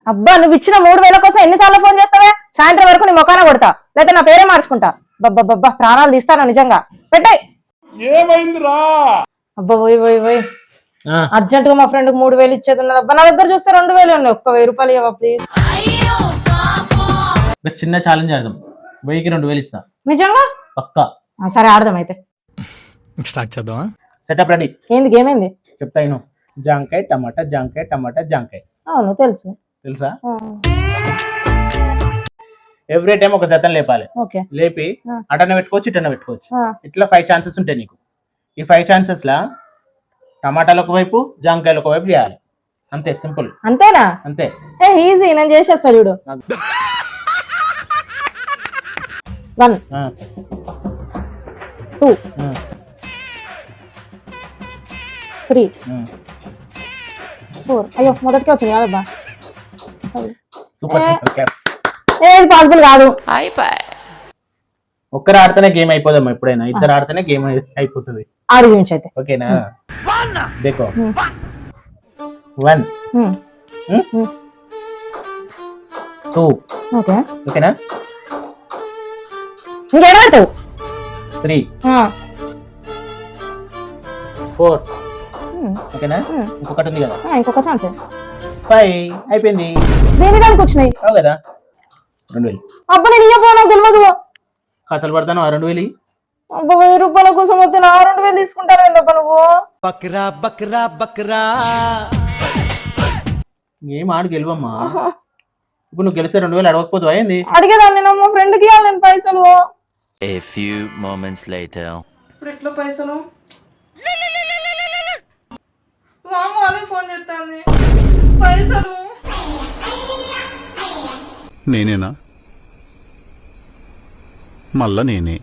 అబ్బా నువ్వు ఇచ్చిన 3000 కోసం ఎన్నిసార్లు ఫోన్ చేస్తావే? సాయంత్రం వరకు నీ మొఖాన కొడతా, లేకపోతే నా పేరే మార్చుకుంటా. బబ్బా ప్రాణాలు తీస్తాను నిజంగా. పెట్టాయి. ఏమైందిరా? అబ్బా పోయి అర్జెంట్ గా మా ఫ్రెండ్ కి 3000 ఇచ్చేది ఉన్నది. అబ్బా నా దగ్గర చూస్తే 2000 ఉన్నాయి. ఒక్క 1000 రూపాయలు ఇవ్వ ప్లీజ్. చిన్న ఛాలెంజ్ ఆడదాం. 1000కి 2000 ఇస్తా. నిజంగా? పక్కా. సరే ఆడదాం అయితే. స్టార్ట్ చేద్దామా? Setup ready. ఏంది గేమ్ ఏంది? చెప్తా ఇను. జాంకాయ టమాటా జాంకాయ టమాటా జాంకాయ. అవును తెలుసు. తెలుసా? ఎవ్రీ టైం ఒక జతం లేపాలి. ఓకే. లేపి అటన పెట్టుకోవచ్చు ఇటన పెట్టుకోవచ్చు. ఇట్లా 5 ఛాన్సెస్ ఉంటాయి నీకు. ఈ 5 ఛాన్సెస్ లా టమాటాలు ఒకవైపు జాంకాయలు ఒకవైపు చేయాలి. అంతే, సింపుల్. అంతేనా? అంతే. ఈజీ, నేను చేసేస్తా చూడు. 1 2 3 4. అయ్యో మొదటికే వచ్చింది కాదబ్బా. Super simple carbs. ఏది పాసిబుల్ కాదు. ఒక్కరు ఆడితేనే గేమ్ అయిపోదమ్మా. ఎప్పుడైనా ఇద్దరు ఆడితేనే గేమ్ అయిపోతుంది. ఆడి గురించి అయితే ఓకేనా? దేకో 1 2 ఓకే. ఓకేనా? ఇంకేడ పెడతావు? 3 4 ఓకేనా? ఇంకొకటి ఉంది కదా, ఇంకొక ఛాన్స్. 5 అయిపోయింది. దేని దానికి వచ్చినాయి? అవు కదా 2000. అబ్బా నేను ఇవ్వబో, నాకు తెలియదు. కథలు పడతాను. 2000. అబ్బా 1000 రూపాయల కోసం వస్తే నా 2000 తీసుకుంటాను ఏందబ్బా నువ్వు? బక్రా బక్రా బక్రా. ఏం ఆడు గెలవమ్మా. ఇప్పుడు నువ్వు గెలిస్తే 2000 అడగకపోతే అయింది. అడిగేదాన్ని నా ఫ్రెండ్ కి ఇవ్వాలి నేను పైసలు. A few moments later. ఇప్పుడు ఎట్లా పైసలు? మామ అదే ఫోన్ చేస్తాంది. పైసలు నేనేనా? మళ్ళా నేనే.